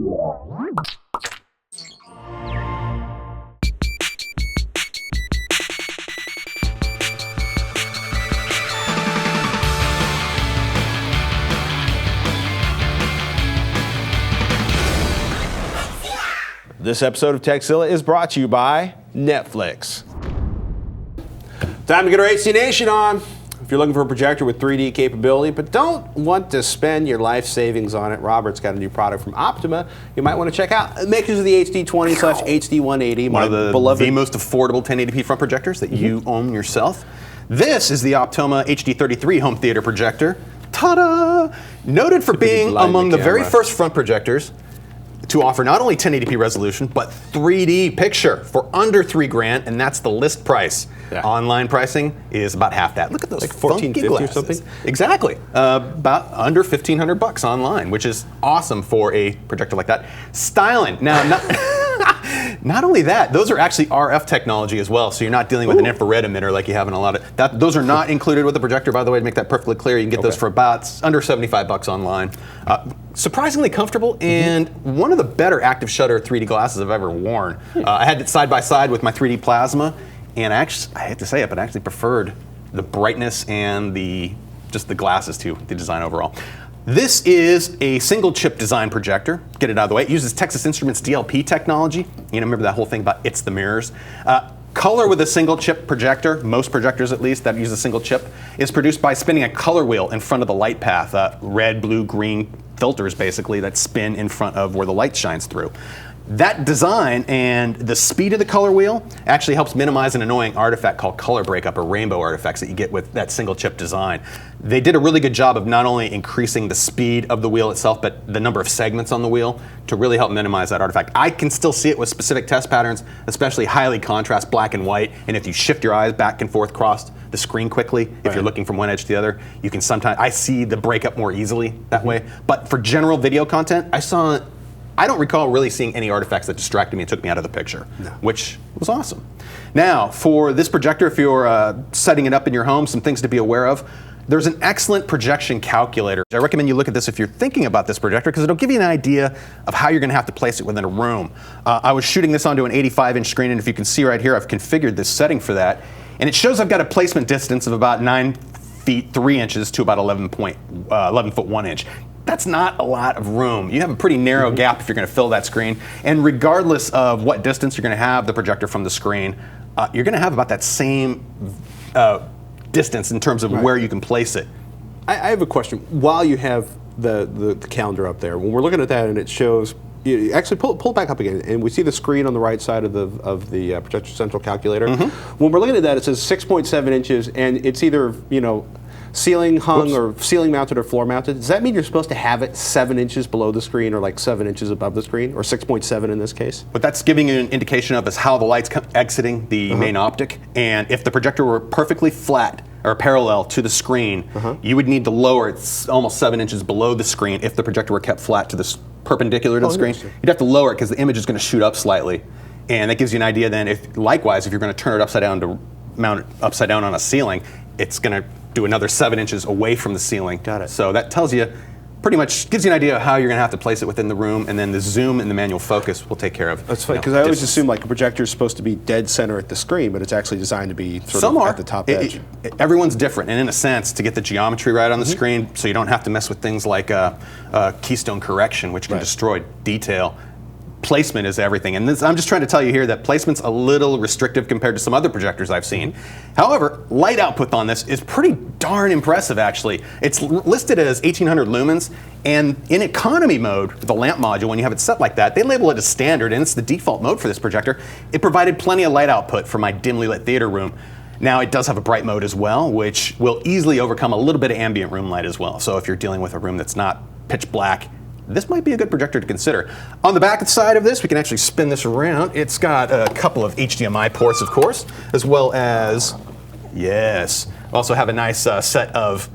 This episode of Tekzilla is brought to you by Netflix. Time to get our HD Nation on. If you're looking for a projector with 3D capability, but don't want to spend your life savings on it, Robert's got a new product from Optoma you might want to check out. Makers of the HD20/HD180, one of the most affordable 1080p front projectors that you own yourself. This is the Optoma HD33 home theater projector. Ta-da! Noted for being among the very first front projectors to offer not only 1080p resolution, but 3D picture for under $3,000, and that's the list price. Yeah. Online pricing is about half that. Look at those, like $1,450 or something. Exactly, about under $1,500 online, which is awesome for a projector like that. Styling, now not only that, those are actually RF technology as well, so you're not dealing with an infrared emitter like you have in a lot of that. Those are not included with the projector, by the way, to make that perfectly clear. You can get those for about under $75 online. Surprisingly comfortable, and one of the better active shutter 3D glasses I've ever worn. I had it side by side with my 3D plasma, and I hate to say it, but I actually preferred the brightness and just the glasses to the design overall. This is a single chip design projector. Get it out of the way. It uses Texas Instruments DLP technology. You know, remember that whole thing about it's the mirrors. Color with a single chip projector, most projectors at least that use a single chip, is produced by spinning a color wheel in front of the light path. Red, blue, green filters basically that spin in front of where the light shines through. That design and the speed of the color wheel actually helps minimize an annoying artifact called color breakup or rainbow artifacts that you get with that single chip design. They did a really good job of not only increasing the speed of the wheel itself, but the number of segments on the wheel to really help minimize that artifact. I can still see it with specific test patterns, especially highly contrast black and white, and if you shift your eyes back and forth across the screen quickly, if you're looking from one edge to the other, you can sometimes, I see the breakup more easily that way. But for general video content, I don't recall really seeing any artifacts that distracted me and took me out of the picture, which was awesome. Now, for this projector, if you're setting it up in your home, some things to be aware of. There's an excellent projection calculator. I recommend you look at this if you're thinking about this projector, because it'll give you an idea of how you're going to have to place it within a room. I was shooting this onto an 85-inch screen, and if you can see right here, I've configured this setting for that. And it shows I've got a placement distance of about 9 feet 3 inches to about 11 foot 1 inch. That's not a lot of room. You have a pretty narrow gap if you're going to fill that screen. And regardless of what distance you're going to have the projector from the screen, you're going to have about that same distance in terms of where you can place it. I have a question. While you have the calendar up there, when we're looking at that and it shows, you actually pull it back up again, and we see the screen on the right side of the Projector Central calculator. When we're looking at that, it says 6.7 inches, and it's either ceiling hung or ceiling mounted or floor mounted. Does that mean you're supposed to have it 7 inches below the screen or like 7 inches above the screen, or 6.7 in this case? What that's giving you an indication of is how the light's exiting the main optic, and if the projector were perfectly flat or parallel to the screen, you would need to lower it almost 7 inches below the screen if the projector were kept flat to the perpendicular to the screen. You'd have to lower it because the image is going to shoot up slightly, and that gives you an idea then if likewise if you're going to turn it upside down to mount it upside down on a ceiling, it's going to do another 7 inches away from the ceiling. Got it. So that tells you, pretty much gives you an idea of how you're going to have to place it within the room, and then the zoom and the manual focus will take care of. That's funny, because I always assume like a projector is supposed to be dead center at the screen, but it's actually designed to be sort of at the top edge. Everyone's different, and in a sense, to get the geometry right on the screen, so you don't have to mess with things like keystone correction, which can destroy detail. Placement is everything, and I'm just trying to tell you here that placement's a little restrictive compared to some other projectors I've seen. However, light output on this is pretty darn impressive actually. It's listed as 1800 lumens, and in economy mode, the lamp module, when you have it set like that, they label it as standard, and it's the default mode for this projector. It provided plenty of light output for my dimly lit theater room. Now it does have a bright mode as well, which will easily overcome a little bit of ambient room light as well. So if you're dealing with a room that's not pitch black, this might be a good projector to consider. On the back side of this, we can actually spin this around. It's got a couple of HDMI ports, of course, as well as, yes, also have a nice set of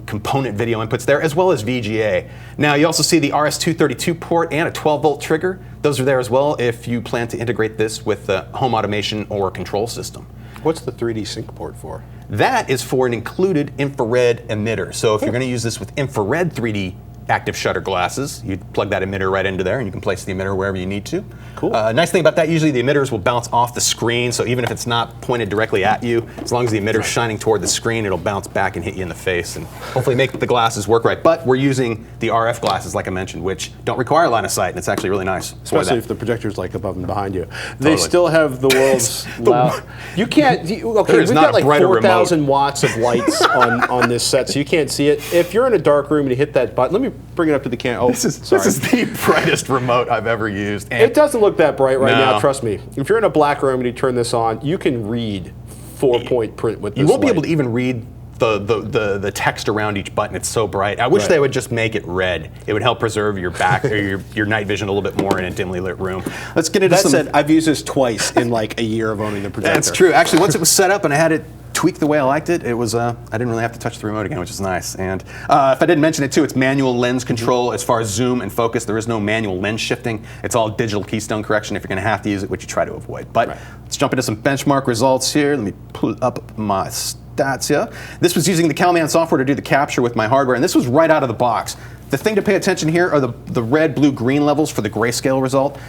component video inputs there, as well as VGA. Now, you also see the RS-232 port and a 12-volt trigger. Those are there as well if you plan to integrate this with the home automation or control system. What's the 3D sync port for? That is for an included infrared emitter. So if you're going to use this with infrared 3D active shutter glasses. You plug that emitter right into there, and you can place the emitter wherever you need to. Cool. Nice thing about that, usually the emitters will bounce off the screen, so even if it's not pointed directly at you, as long as the emitter's shining toward the screen, it'll bounce back and hit you in the face, and hopefully make the glasses work right. But we're using the RF glasses, like I mentioned, which don't require line of sight, and it's actually really nice. Especially if the projector's like above and behind you. They still have the world's loud. You can't. Okay, we've got like 4,000 watts of lights on this set, so you can't see it. If you're in a dark room and you hit that button, let me bring it up to the camera. Oh, this is the brightest remote I've ever used. And it doesn't look that bright right now, trust me. If you're in a black room and you turn this on, you can read 4-point print with this. You won't be able to even read the text around each button. It's so bright. I wish they would just make it red. It would help preserve your back or your night vision a little bit more in a dimly lit room. Let's get into that said, I've used this twice in like a year of owning the projector. That's true. Actually, once it was set up and I had it tweaked the way I liked it, it was I didn't really have to touch the remote again, which is nice. And if I didn't mention it too, it's manual lens control as far as zoom and focus. There is no manual lens shifting. It's all digital keystone correction if you're going to have to use it, which you try to avoid. But let's jump into some benchmark results here. Let me pull up my stats here. This was using the CalMan software to do the capture with my hardware, and this was right out of the box. The thing to pay attention here are the red, blue, green levels for the grayscale result.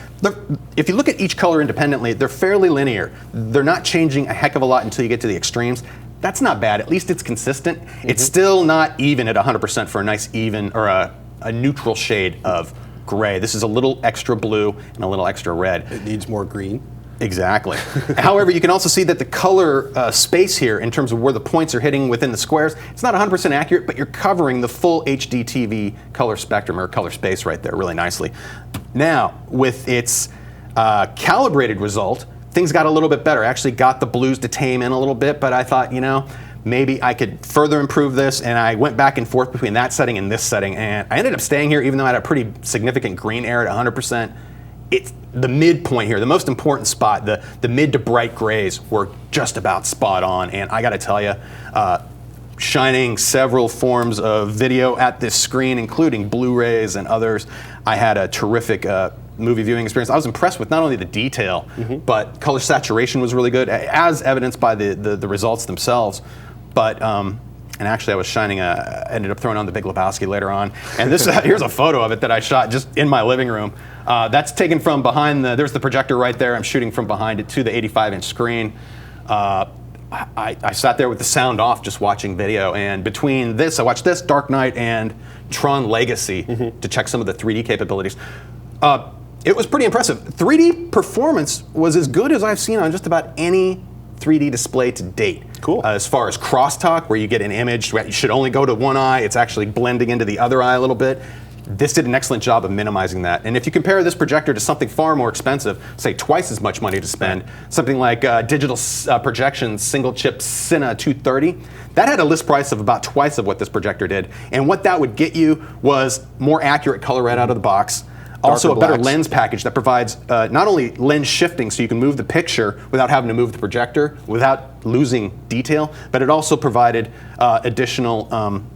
If you look at each color independently, they're fairly linear. They're not changing a heck of a lot until you get to the extremes. That's not bad. At least it's consistent. It's still not even at 100% for a nice even or a neutral shade of gray. This is a little extra blue and a little extra red. It needs more green. Exactly. However, you can also see that the color space here, in terms of where the points are hitting within the squares, it's not 100% accurate, but you're covering the full HD TV color spectrum or color space right there really nicely. Now, with its calibrated result, things got a little bit better. I actually got the blues to tame in a little bit, but I thought, you know, maybe I could further improve this, and I went back and forth between that setting and this setting, and I ended up staying here even though I had a pretty significant green error at 100%. It's the midpoint here, the most important spot, the mid to bright grays were just about spot on, and I gotta tell you, shining several forms of video at this screen, including Blu-rays and others, I had a terrific movie viewing experience. I was impressed with not only the detail, but color saturation was really good, as evidenced by the results themselves. But and actually, I was shining ended up throwing on the Big Lebowski later on. And this here's a photo of it that I shot just in my living room. That's taken from behind there's the projector right there. I'm shooting from behind it to the 85-inch screen. I sat there with the sound off just watching video. And between this, I watched this, Dark Knight, and Tron Legacy to check some of the 3D capabilities. It was pretty impressive. 3D performance was as good as I've seen on just about any 3D display to date. Cool. As far as crosstalk, where you get an image, you should only go to one eye, it's actually blending into the other eye a little bit. This did an excellent job of minimizing that. And if you compare this projector to something far more expensive, say twice as much money to spend, something like Digital Projections single chip Cine 230, that had a list price of about twice of what this projector did. And what that would get you was more accurate color right out of the box. Also a better lens package that provides not only lens shifting so you can move the picture without having to move the projector, without losing detail, but it also provided additional, what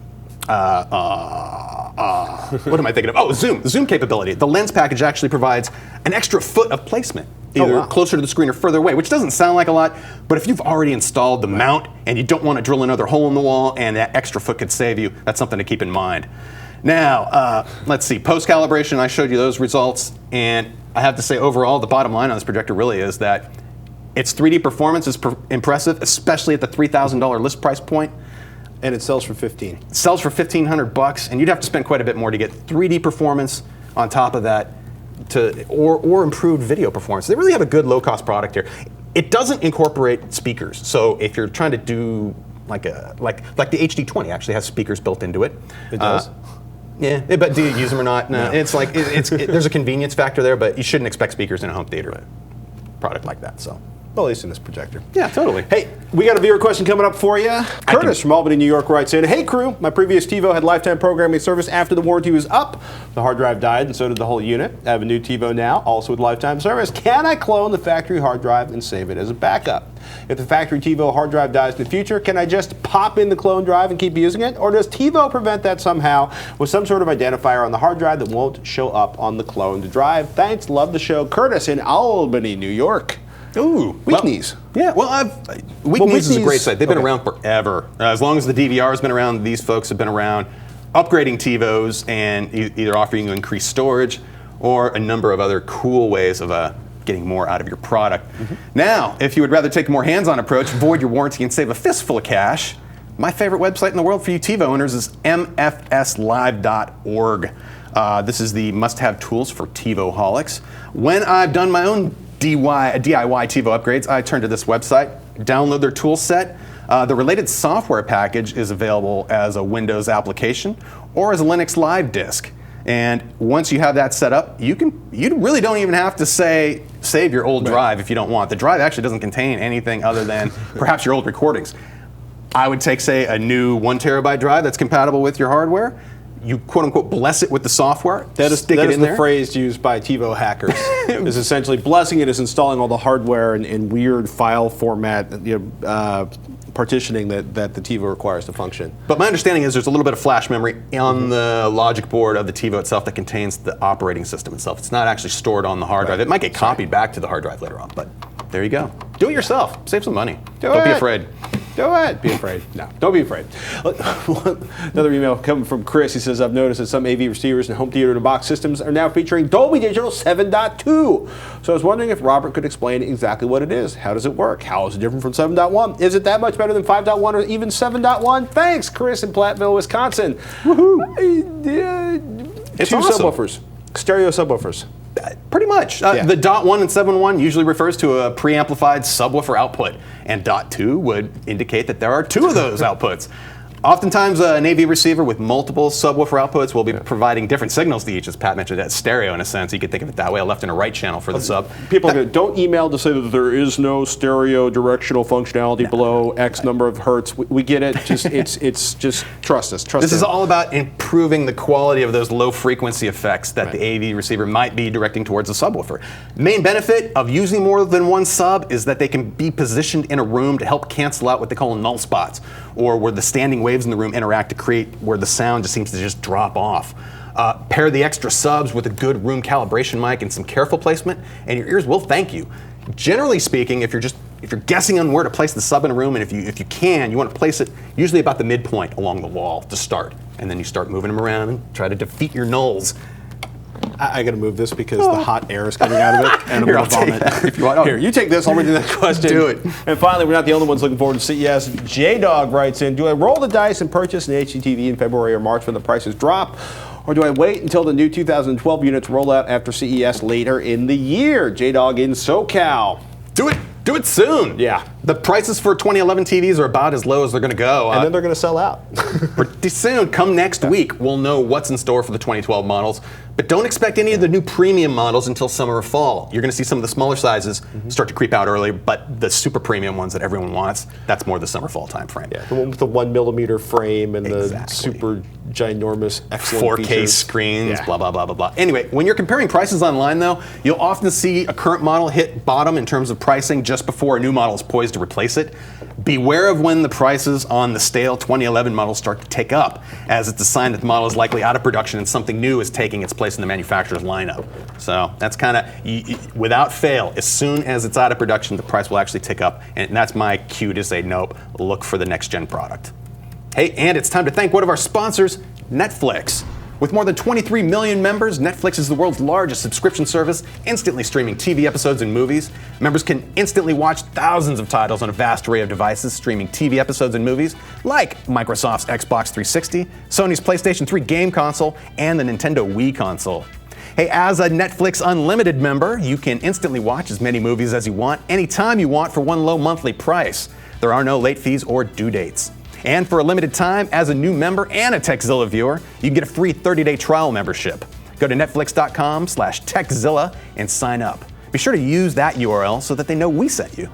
am I thinking of? Oh, zoom capability. The lens package actually provides an extra foot of placement, either closer to the screen or further away, which doesn't sound like a lot, but if you've already installed the mount and you don't want to drill another hole in the wall and that extra foot could save you, that's something to keep in mind. Now, let's see, post-calibration, I showed you those results, and I have to say overall, the bottom line on this projector really is that its 3D performance is impressive, especially at the $3,000 list price point. And it sells for $1,500. It sells for $1,500, and you'd have to spend quite a bit more to get 3D performance on top of that, or improved video performance. They really have a good low-cost product here. It doesn't incorporate speakers, so if you're trying to do like the HD20 actually has speakers built into it. It does? Yeah, but do you use them or not? No. It's like there's a convenience factor there, but you shouldn't expect speakers in a home theater product like that. So. Well, at least in this projector. Yeah, totally. Hey, we got a viewer question coming up for you. Curtis from Albany, New York writes in, hey crew, my previous TiVo had lifetime programming service after the warranty was up. The hard drive died and so did the whole unit. I have a new TiVo now, also with lifetime service. Can I clone the factory hard drive and save it as a backup? If the factory TiVo hard drive dies in the future, can I just pop in the clone drive and keep using it? Or does TiVo prevent that somehow with some sort of identifier on the hard drive that won't show up on the cloned drive? Thanks, love the show. Curtis in Albany, New York. Ooh, WeaKnees. WeaKnees is a great site. They've been around forever. As long as the DVR has been around, these folks have been around. upgrading TiVos and either offering you increased storage or a number of other cool ways of getting more out of your product. Now, if you would rather take a more hands-on approach, void your warranty, and save a fistful of cash, my favorite website in the world for you TiVo owners is mfslive.org. This is the must-have tools for TiVo-holics. When I've done my own DIY TiVo upgrades, I turn to this website, download their tool set. The related software package is available as a Windows application or as a Linux live disk. And once you have that set up, you really don't even have to save your old drive if you don't want. The drive actually doesn't contain anything other than perhaps your old recordings. I would take, say, a new 1 terabyte drive that's compatible with your hardware. You quote unquote bless it with the software. That is the phrase used by TiVo hackers. Is essentially blessing it is installing all the hardware and weird file format partitioning that the TiVo requires to function. But my understanding is there's a little bit of flash memory on the logic board of the TiVo itself that contains the operating system itself. It's not actually stored on the hard drive. It might get copied back to the hard drive later on, but there you go. Do it yourself. Save some money. Don't be afraid. Do it. Be afraid. No, don't be afraid. Another email coming from Chris. He says, I've noticed that some AV receivers and home theater in a box systems are now featuring Dolby Digital 7.2. So I was wondering if Robert could explain exactly what it is. How does it work? How is it different from 7.1? Is it that much better than 5.1 or even 7.1? Thanks, Chris in Platteville, Wisconsin. Woohoo! It's Two awesome. subwoofers. Stereo subwoofers. Pretty much. The .1 and 7.1 usually refers to a preamplified subwoofer output, and .2 would indicate that there are two of those outputs. Oftentimes, an AV receiver with multiple subwoofer outputs will be providing different signals to each, as Pat mentioned, that's stereo in a sense. You could think of it that way, a left and a right channel for the sub. People don't email to say that there is no stereo directional functionality below X number of hertz. We get it. Just it's just trust us. This is all about improving the quality of those low frequency effects that the AV receiver might be directing towards a subwoofer. Main benefit of using more than one sub is that they can be positioned in a room to help cancel out what they call null spots, or where the standing waves in the room interact to create where the sound just seems to just drop off. Pair the extra subs with a good room calibration mic and some careful placement, and your ears will thank you. Generally speaking, if you're guessing on where to place the sub in a room, and if you can, you want to place it usually about the midpoint along the wall to start, and then you start moving them around and try to defeat your nulls. I got to move this because the hot air is coming out of it, and I'm going to vomit. If you want. Here, you take this. I'll read the next question. Do it. And finally, we're not the only ones looking forward to CES. J-Dog writes in, do I roll the dice and purchase an HDTV in February or March when the prices drop? Or do I wait until the new 2012 units roll out after CES later in the year? J-Dog in SoCal. Do it. Do it soon. Yeah. The prices for 2011 TVs are about as low as they're going to go. And then they're going to sell out. Pretty soon, come next week, we'll know what's in store for the 2012 models. But don't expect any of the new premium models until summer or fall. You're going to see some of the smaller sizes start to creep out early, but the super premium ones that everyone wants, that's more the summer-fall time frame. Yeah, the one with the 1mm frame and the super ginormous excellent 4K features. screens, blah, blah, blah, blah, blah. Anyway, when you're comparing prices online, though, you'll often see a current model hit bottom in terms of pricing just before a new model is poised to replace it. Beware of when the prices on the stale 2011 models start to tick up, as it's a sign that the model is likely out of production and something new is taking its place in the manufacturer's lineup. So that's kind of, without fail, as soon as it's out of production, the price will actually tick up, and that's my cue to say, nope, look for the next-gen product. Hey, and it's time to thank one of our sponsors, Netflix. With more than 23 million members, Netflix is the world's largest subscription service, instantly streaming TV episodes and movies. Members can instantly watch thousands of titles on a vast array of devices, streaming TV episodes and movies, like Microsoft's Xbox 360, Sony's PlayStation 3 game console, and the Nintendo Wii console. Hey, as a Netflix Unlimited member, you can instantly watch as many movies as you want, anytime you want, for one low monthly price. There are no late fees or due dates. And for a limited time, as a new member and a Tekzilla viewer, you can get a free 30-day trial membership. Go to netflix.com/Tekzilla and sign up. Be sure to use that URL so that they know we sent you.